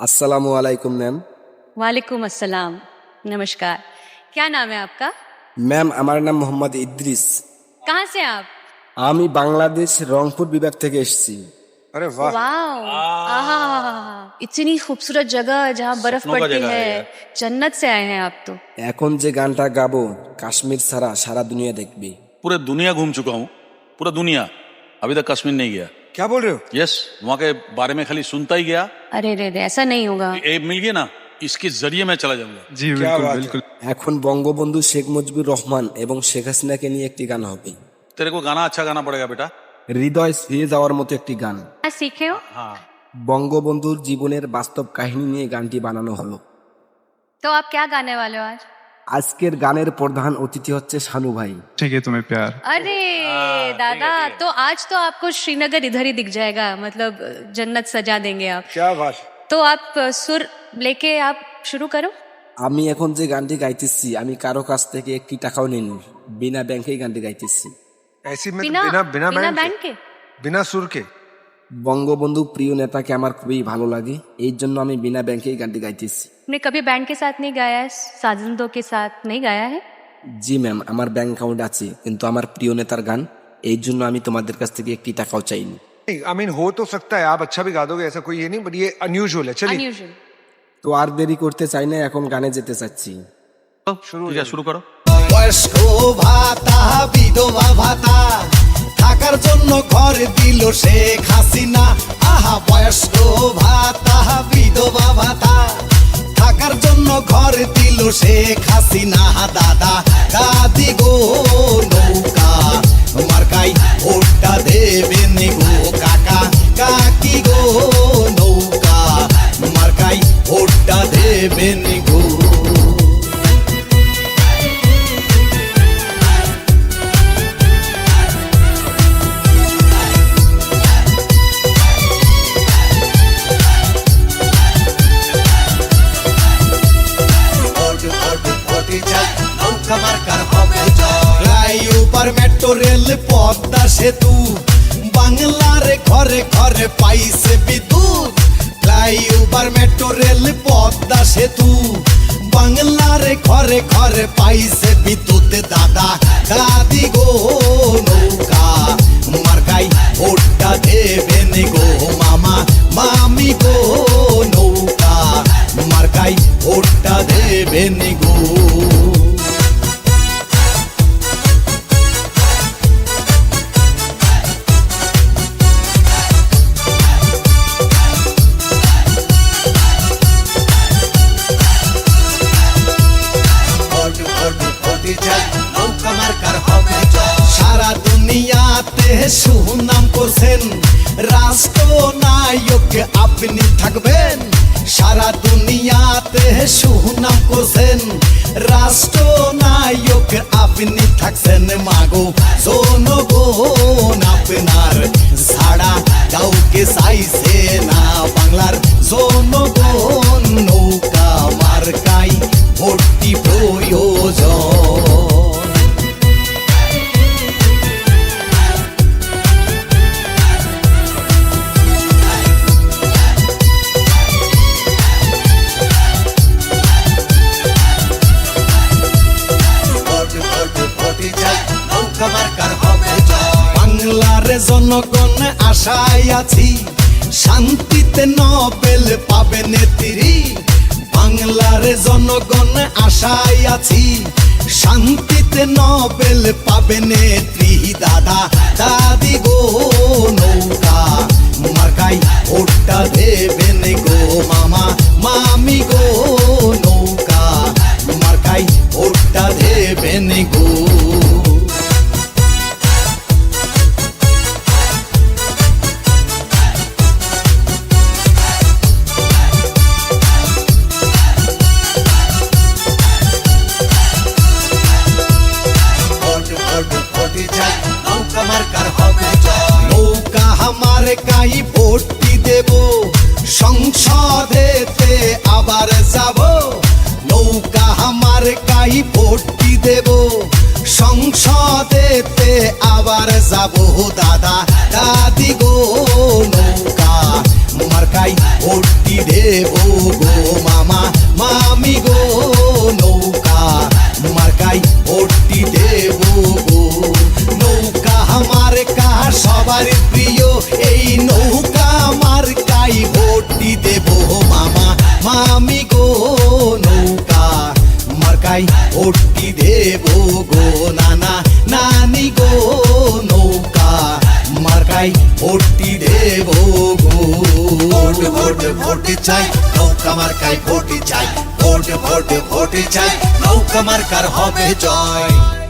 अस्सलामु अलैकुम मैम। वालेकुम अस्सलाम। नमस्कार। क्या नाम है आपका? मैम আমার নাম মোহাম্মদ ইদ্রিস। कहाँ से आप? আমি বাংলাদেশ রংপুর বিভাগ থেকে এসেছি। अरे वाह। वाह, आहा, इतनी खूबसूरत जगह जहाँ बर्फ सपनों का पड़ती जगह है है। यार। जन्नत से आए हैं आप तो। এখন যে গানটা গাবো কাশ্মীর ছাড়া সারা দুনিয়া দেখবে। पूरे दुनिया घूम चुका हूँ, पूरा दुनिया। अभी तक कश्मीर नहीं गया। क्या बोल रहे हो? यस, वहाँ के बारे में खाली सुनता ही गया। अरे रे रे, ऐसा नहीं होगा। ये मिल गया ना, इसके जरिए मैं चला जाऊंगा। जी बिल्कुल बिल्कुल। এখন বঙ্গবন্ধু শেখ মুজিবুর রহমান এবং শেখ হাসিনাকে নিয়ে একটি গান হবে। तेरे को गाना अच्छा गाना पड़ेगा बेटा। হৃদয় ছুঁয়ে যাওয়ার মতো একটি গান। क्या सीखे हो? हाँ, বঙ্গবন্ধুর জীবনের বাস্তব কাহিনী নিয়ে গানটি বানানো হলো। तो आप क्या गाने वाले हो आज? আজকের গানের প্রধান অতিথি হচ্ছে শানু ভাই। ठीक है तुम्हें प्यार। अरे दादा, तो आज तो आपको श्रीनगर इधर ही दिख जाएगा, मतलब जन्नत सजा देंगे आप। क्या बात। तो आप सुर लेके आप शुरू करो। আমি এখন যে গানটি গাইতেছি আমি কারো কাছ থেকে একটি টাকাও নিইনি, বিনা ব্যাংকেই গানটি গাইতেছি। ऐसी में बिना बिना बिना बिना बैंड बैंड के, के? बिना सुर के। বঙ্গবন্ধু প্রিয় নেতাকে আমার খুবই ভালো লাগে, এই জন্য আমি বিনা ব্যাংকেই গানটি গাইতেছি। आपने कभी बैंड के साथ नहीं गाया है, साजिंदों के साथ नहीं गाया है? জি ম্যাম, আমার ব্যাংক অ্যাকাউন্ট আছে, কিন্তু আমার প্রিয় নেতার গান, এই জন্য আমি তোমাদের কাছ থেকে একটি টাকাও চাইনি। आई मीन हो तो सकता है, आप अच्छा भी गा दोगे, ऐसा कोई ये नहीं, बट ये अनयूजुअल है। चलिए अनयूजुअल। তো আর দেরি করতে চাই না, এখন গানে যেতে চাচ্ছি। तो ठीक है, शुरू करो। বয়স্ক ভাতা বিধবা ভাতা থাকার জন্য ঘর দিল শেখ হাসিনা। আহা বয়স্ক ভাতা বিধবা ভাতা থাকার জন্য ঘর দিল শেখ হাসিনা। দাদা দাদি গো নৌকা মার্কাই ভোটটা দেবেন গো কাকা কাকি গো নৌকা মার্কাই ভোটটা দেবেন গো। ফ্লাইওভার মেট্রো রেল পদ্মা সেতু বাংলার ঘরে ঘরে পাইছে বিদ্যুৎ। ফ্লাইওভার মেট্রো রেল পদ্মা সেতু বাংলার ঘরে ঘরে পাইছে বিদ্যুৎ। দাদা দাদি গো নৌকা মার্কাই ভোটটা দেবেন গো মামা মামি গো নৌকা মার্কাই ভোটটা দেবেন গো। সারা দুনিয়াতে সুনাম করছেন, রাষ্ট্রনায়ক আপনি থাকবেন। সারা দুনিয়াতে সুনাম করছেন, রাষ্ট্রনায়ক আপনি থাকছেন। মাগো জনগণ আপনার ছাড়া কাউকে চাইছে না। বাংলার জনগণ নৌকা মার্কাই ভোটটি প্রয়োজন। বাংলার জনগণ আশায় আছি, শান্তিতে নোবেল পাবে নেত্রী। বাংলার জনগণ আশায় আছি, শান্তিতে নোবেল পাবে নেত্রী। দাদা দাদি গো নৌকা মার্কাই ভোটটা দেবেন গো মামা মামি গো নৌকা মার্কাই ভোটটা দেবেন গো। নৌকা আমার কাই ভোটটি দেব, সংসদেতে আবার যাব। নৌকা আমার কাই ভোটটি দেব, সংসদেতে আবার যাব। দাদা দাদি গো নৌকা মার্কাই ভোটটি দেব গো মামা মামি গো নৌকা মার্কাই ভোটটি দেব গো নৌকা মার্কা সবার প্রিয় এই নৌকা মার্কাই ভোটটি দেব মামা মামি গো নৌকা মার্কাই ভোটটি দেব গো নানা নানি গো নৌকা মার্কাই ভোটটি দেব গো ভোট ভোট ভোট চাই নৌকা মার্কাই ভোট চাই ভোট ভোট ভোট চাই নৌকা মার্কার হবে জয়